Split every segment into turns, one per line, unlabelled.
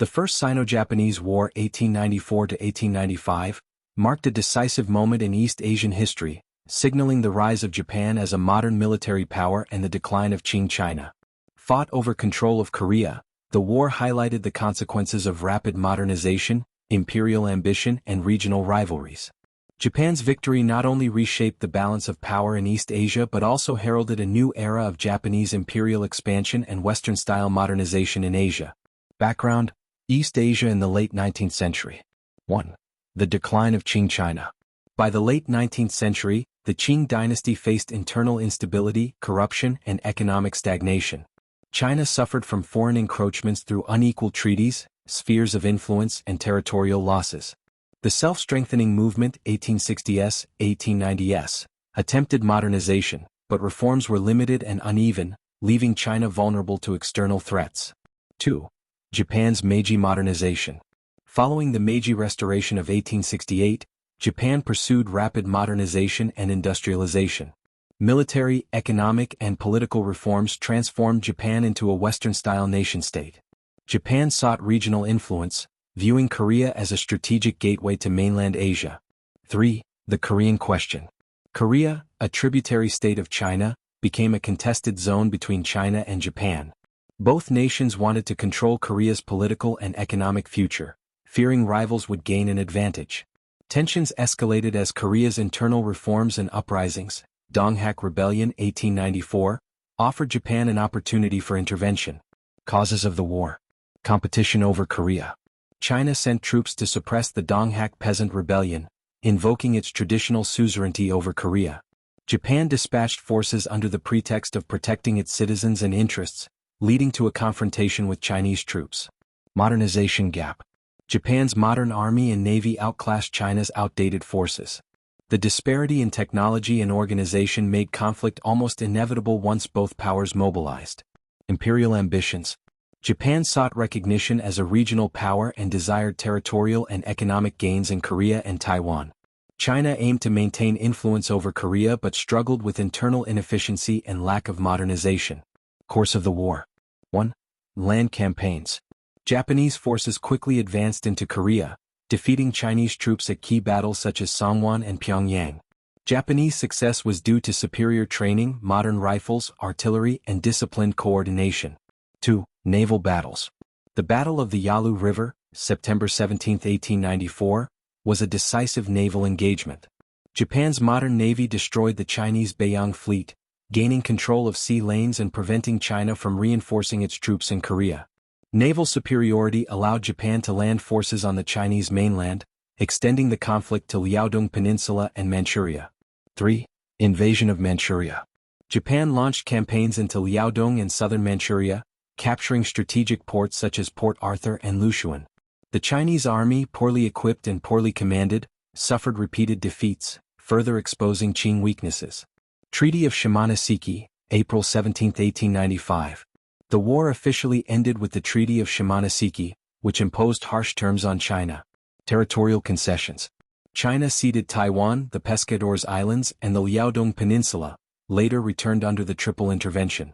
The First Sino-Japanese War 1894–1895 marked a decisive moment in East Asian history, signaling the rise of Japan as a modern military power and the decline of Qing China. Fought over control of Korea, the war highlighted the consequences of rapid modernization, imperial ambition, and regional rivalries. Japan's victory not only reshaped the balance of power in East Asia but also heralded a new era of Japanese imperial expansion and Western-style modernization in Asia. Background: East Asia in the late 19th century. 1. The decline of Qing China. By the late 19th century, the Qing dynasty faced internal instability, corruption, and economic stagnation. China suffered from foreign encroachments through unequal treaties, spheres of influence, and territorial losses. The self-strengthening movement 1860s, 1890s attempted modernization, but reforms were limited and uneven, leaving China vulnerable to external threats. 2. Japan's Meiji modernization. Following the Meiji Restoration of 1868, Japan pursued rapid modernization and industrialization. Military, economic, and political reforms transformed Japan into a Western-style nation-state. Japan sought regional influence, viewing Korea as a strategic gateway to mainland Asia. 3. The Korean question. Korea, a tributary state of China, became a contested zone between China and Japan. Both nations wanted to control Korea's political and economic future, fearing rivals would gain an advantage. Tensions escalated as Korea's internal reforms and uprisings, Donghak Rebellion 1894, offered Japan an opportunity for intervention. Causes of the war. Competition over Korea. China sent troops to suppress the Donghak Peasant Rebellion, invoking its traditional suzerainty over Korea. Japan dispatched forces under the pretext of protecting its citizens and interests, leading to a confrontation with Chinese troops. Modernization gap. Japan's modern army and navy outclassed China's outdated forces. The disparity in technology and organization made conflict almost inevitable once both powers mobilized. Imperial ambitions. Japan sought recognition as a regional power and desired territorial and economic gains in Korea and Taiwan. China aimed to maintain influence over Korea but struggled with internal inefficiency and lack of modernization. Course of the war. 1. Land campaigns. Japanese forces quickly advanced into Korea, defeating Chinese troops at key battles such as Songwon and Pyongyang. Japanese success was due to superior training, modern rifles, artillery, and disciplined coordination. 2. Naval battles. The Battle of the Yalu River, September 17, 1894, was a decisive naval engagement. Japan's modern navy destroyed the Chinese Beiyang fleet, gaining control of sea lanes and preventing China from reinforcing its troops in Korea. Naval superiority allowed Japan to land forces on the Chinese mainland, extending the conflict to Liaodong Peninsula and Manchuria. 3. Invasion of Manchuria. Japan launched campaigns into Liaodong and southern Manchuria, capturing strategic ports such as Port Arthur and Luchuan. The Chinese army, poorly equipped and poorly commanded, suffered repeated defeats, further exposing Qing weaknesses. Treaty of Shimonoseki, April 17, 1895. The war officially ended with the Treaty of Shimonoseki, which imposed harsh terms on China. Territorial concessions. China ceded Taiwan, the Pescadores Islands, and the Liaodong Peninsula, later returned under the Triple Intervention.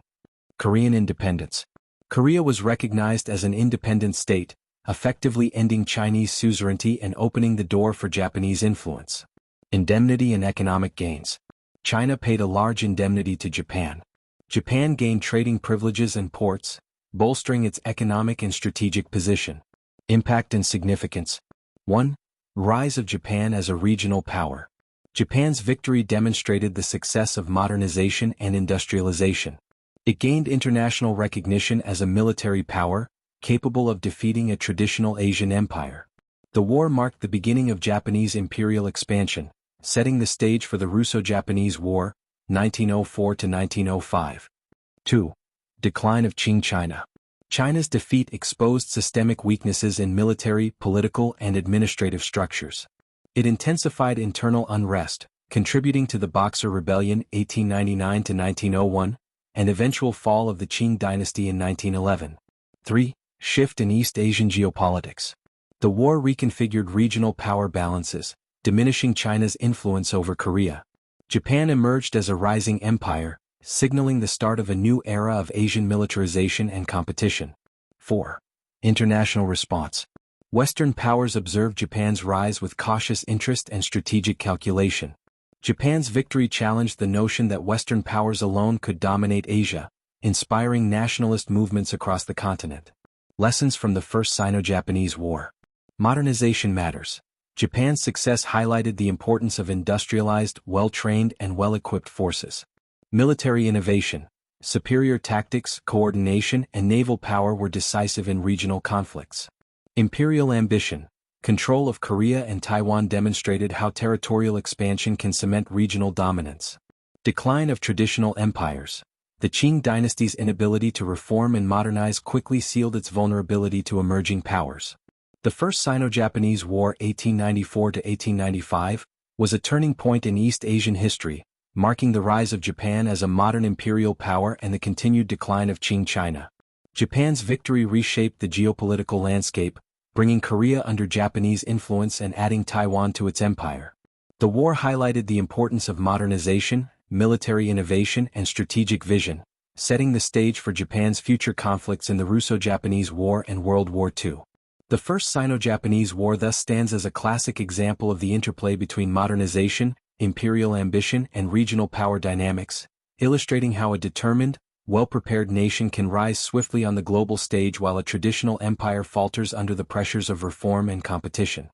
Korean independence. Korea was recognized as an independent state, effectively ending Chinese suzerainty and opening the door for Japanese influence. Indemnity and economic gains. China paid a large indemnity to Japan. Japan gained trading privileges and ports, bolstering its economic and strategic position. Impact and significance. 1. Rise of Japan as a regional power. Japan's victory demonstrated the success of modernization and industrialization. It gained international recognition as a military power, capable of defeating a traditional Asian empire. The war marked the beginning of Japanese imperial expansion, setting the stage for the Russo-Japanese War, 1904–1905. 2. Decline of Qing China. China's defeat exposed systemic weaknesses in military, political, and administrative structures. It intensified internal unrest, contributing to the Boxer Rebellion 1899–1901, and eventual fall of the Qing dynasty in 1911. 3. Shift in East Asian geopolitics. The war reconfigured regional power balances, diminishing China's influence over Korea. Japan emerged as a rising empire, signaling the start of a new era of Asian militarization and competition. 4. International response. Western powers observed Japan's rise with cautious interest and strategic calculation. Japan's victory challenged the notion that Western powers alone could dominate Asia, inspiring nationalist movements across the continent. Lessons from the First Sino-Japanese War. Modernization matters. Japan's success highlighted the importance of industrialized, well-trained and well-equipped forces. Military innovation. Superior tactics, coordination, and naval power were decisive in regional conflicts. Imperial ambition. Control of Korea and Taiwan demonstrated how territorial expansion can cement regional dominance. Decline of traditional empires. The Qing dynasty's inability to reform and modernize quickly sealed its vulnerability to emerging powers. The First Sino-Japanese War 1894–1895 was a turning point in East Asian history, marking the rise of Japan as a modern imperial power and the continued decline of Qing China. Japan's victory reshaped the geopolitical landscape, bringing Korea under Japanese influence and adding Taiwan to its empire. The war highlighted the importance of modernization, military innovation and strategic vision, setting the stage for Japan's future conflicts in the Russo-Japanese War and World War II. The First Sino-Japanese War thus stands as a classic example of the interplay between modernization, imperial ambition and regional power dynamics, illustrating how a determined, well-prepared nation can rise swiftly on the global stage while a traditional empire falters under the pressures of reform and competition.